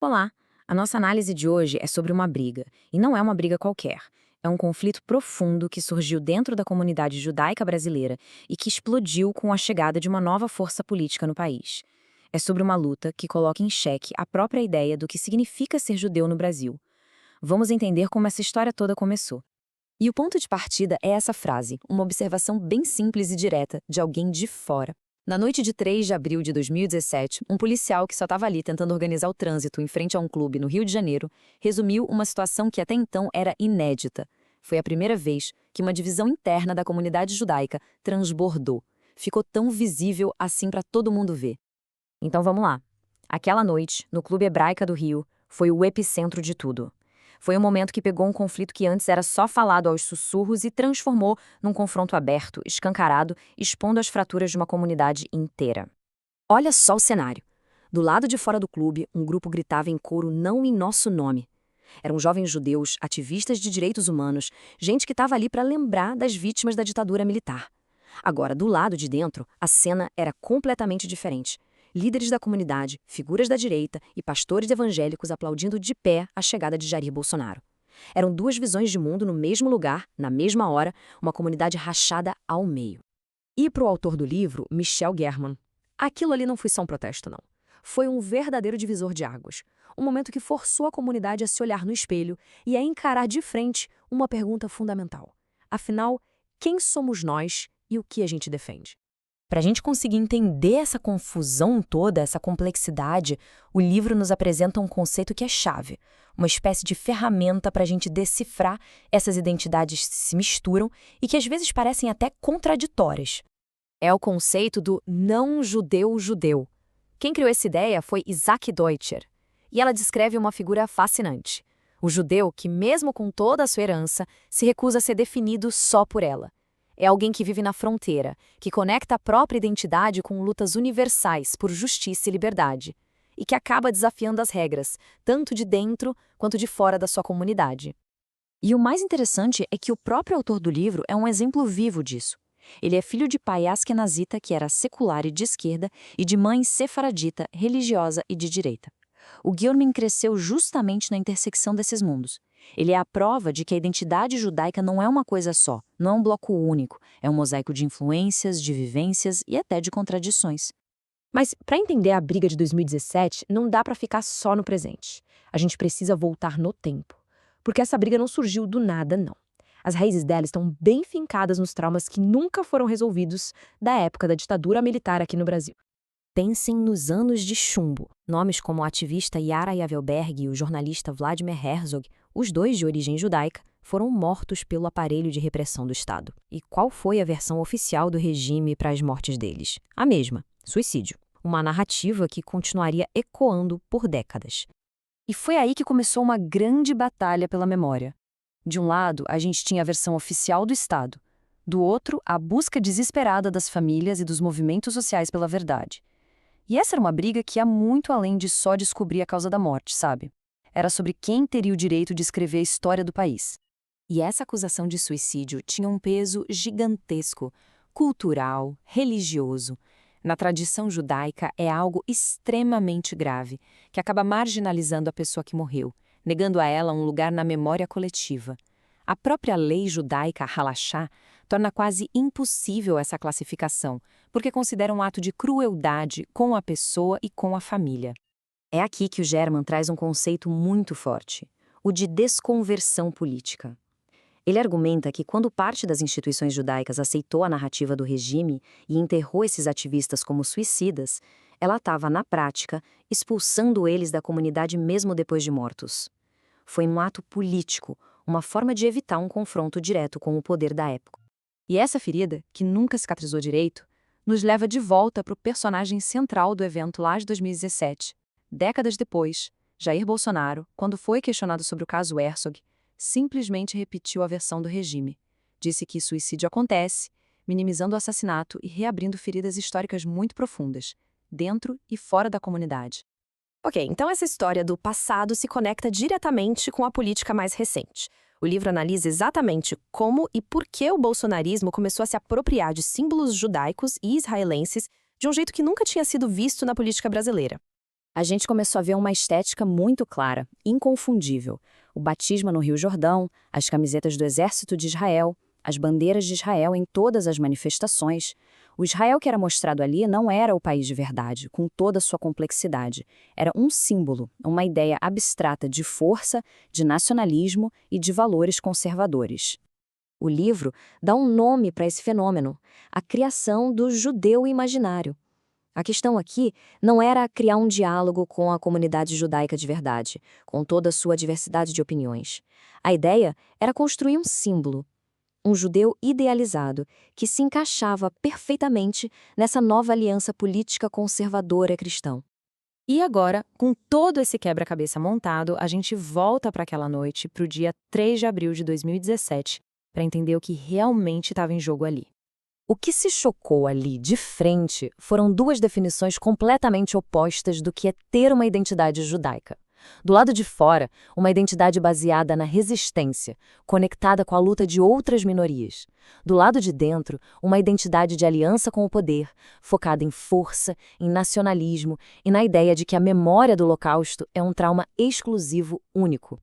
Olá! A nossa análise de hoje é sobre uma briga, e não é uma briga qualquer. É um conflito profundo que surgiu dentro da comunidade judaica brasileira e que explodiu com a chegada de uma nova força política no país. É sobre uma luta que coloca em xeque a própria ideia do que significa ser judeu no Brasil. Vamos entender como essa história toda começou. E o ponto de partida é essa frase, uma observação bem simples e direta de alguém de fora. Na noite de 3 de abril de 2017, um policial que só estava ali tentando organizar o trânsito em frente a um clube no Rio de Janeiro resumiu uma situação que até então era inédita. Foi a primeira vez que uma divisão interna da comunidade judaica transbordou. Ficou tão visível assim para todo mundo ver. Então vamos lá. Aquela noite, no Clube Hebraica do Rio, foi o epicentro de tudo. Foi um momento que pegou um conflito que antes era só falado aos sussurros e transformou num confronto aberto, escancarado, expondo as fraturas de uma comunidade inteira. Olha só o cenário. Do lado de fora do clube, um grupo gritava em coro não em nosso nome. Eram jovens judeus, ativistas de direitos humanos, gente que estava ali para lembrar das vítimas da ditadura militar. Agora, do lado de dentro, a cena era completamente diferente. Líderes da comunidade, figuras da direita e pastores evangélicos aplaudindo de pé a chegada de Jair Bolsonaro. Eram duas visões de mundo no mesmo lugar, na mesma hora, uma comunidade rachada ao meio. E para o autor do livro, Michel German, aquilo ali não foi só um protesto, não. Foi um verdadeiro divisor de águas. Um momento que forçou a comunidade a se olhar no espelho e a encarar de frente uma pergunta fundamental. Afinal, quem somos nós e o que a gente defende? Para a gente conseguir entender essa confusão toda, essa complexidade, o livro nos apresenta um conceito que é chave, uma espécie de ferramenta para a gente decifrar essas identidades que se misturam e que às vezes parecem até contraditórias. É o conceito do não-judeu-judeu. Quem criou essa ideia foi Isaac Deutscher, e ela descreve uma figura fascinante. O judeu que, mesmo com toda a sua herança, se recusa a ser definido só por ela. É alguém que vive na fronteira, que conecta a própria identidade com lutas universais por justiça e liberdade, e que acaba desafiando as regras, tanto de dentro quanto de fora da sua comunidade. E o mais interessante é que o próprio autor do livro é um exemplo vivo disso. Ele é filho de pai askenazita, que era secular e de esquerda, e de mãe sefaradita, religiosa e de direita. O Guilherme cresceu justamente na intersecção desses mundos. Ele é a prova de que a identidade judaica não é uma coisa só, não é um bloco único, é um mosaico de influências, de vivências e até de contradições. Mas, para entender a briga de 2017, não dá para ficar só no presente. A gente precisa voltar no tempo. Porque essa briga não surgiu do nada, não. As raízes dela estão bem fincadas nos traumas que nunca foram resolvidos da época da ditadura militar aqui no Brasil. Pensem nos anos de chumbo. Nomes como a ativista Yara Yavelberg e o jornalista Vladimir Herzog, os dois de origem judaica, foram mortos pelo aparelho de repressão do Estado. E qual foi a versão oficial do regime para as mortes deles? A mesma: suicídio. Uma narrativa que continuaria ecoando por décadas. E foi aí que começou uma grande batalha pela memória. De um lado, a gente tinha a versão oficial do Estado. Do outro, a busca desesperada das famílias e dos movimentos sociais pela verdade. E essa era uma briga que ia muito além de só descobrir a causa da morte, sabe? Era sobre quem teria o direito de escrever a história do país. E essa acusação de suicídio tinha um peso gigantesco, cultural, religioso. Na tradição judaica, é algo extremamente grave, que acaba marginalizando a pessoa que morreu, negando a ela um lugar na memória coletiva. A própria lei judaica, Halachá, torna quase impossível essa classificação, porque considera um ato de crueldade com a pessoa e com a família. É aqui que o German traz um conceito muito forte, o de desconversão política. Ele argumenta que quando parte das instituições judaicas aceitou a narrativa do regime e enterrou esses ativistas como suicidas, ela estava, na prática, expulsando eles da comunidade mesmo depois de mortos. Foi um ato político, uma forma de evitar um confronto direto com o poder da época. E essa ferida, que nunca cicatrizou direito, nos leva de volta para o personagem central do evento lá de 2017. Décadas depois, Jair Bolsonaro, quando foi questionado sobre o caso Herzog, simplesmente repetiu a versão do regime. Disse que suicídio acontece, minimizando o assassinato e reabrindo feridas históricas muito profundas, dentro e fora da comunidade. Ok, então essa história do passado se conecta diretamente com a política mais recente. O livro analisa exatamente como e por que o bolsonarismo começou a se apropriar de símbolos judaicos e israelenses de um jeito que nunca tinha sido visto na política brasileira. A gente começou a ver uma estética muito clara, inconfundível. O batismo no Rio Jordão, as camisetas do Exército de Israel, as bandeiras de Israel em todas as manifestações. O Israel que era mostrado ali não era o país de verdade, com toda a sua complexidade. Era um símbolo, uma ideia abstrata de força, de nacionalismo e de valores conservadores. O livro dá um nome para esse fenômeno, a criação do judeu imaginário. A questão aqui não era criar um diálogo com a comunidade judaica de verdade, com toda a sua diversidade de opiniões. A ideia era construir um símbolo, um judeu idealizado que se encaixava perfeitamente nessa nova aliança política conservadora cristã. E agora, com todo esse quebra-cabeça montado, a gente volta para aquela noite, para o dia 3 de abril de 2017, para entender o que realmente estava em jogo ali. O que se chocou ali, de frente, foram duas definições completamente opostas do que é ter uma identidade judaica. Do lado de fora, uma identidade baseada na resistência, conectada com a luta de outras minorias. Do lado de dentro, uma identidade de aliança com o poder, focada em força, em nacionalismo e na ideia de que a memória do Holocausto é um trauma exclusivo único.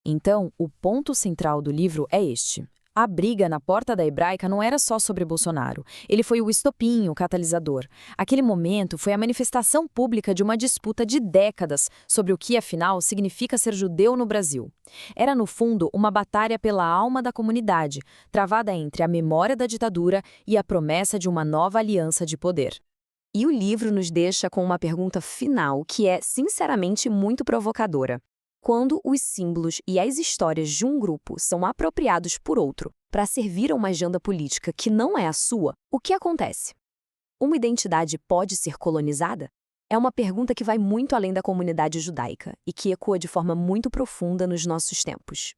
Então, o ponto central do livro é este. A briga na porta da Hebraica não era só sobre Bolsonaro. Ele foi o estopim, o catalisador. Aquele momento foi a manifestação pública de uma disputa de décadas sobre o que, afinal, significa ser judeu no Brasil. Era, no fundo, uma batalha pela alma da comunidade, travada entre a memória da ditadura e a promessa de uma nova aliança de poder. E o livro nos deixa com uma pergunta final que é, sinceramente, muito provocadora. Quando os símbolos e as histórias de um grupo são apropriados por outro para servir a uma agenda política que não é a sua, o que acontece? Uma identidade pode ser colonizada? É uma pergunta que vai muito além da comunidade judaica e que ecoa de forma muito profunda nos nossos tempos.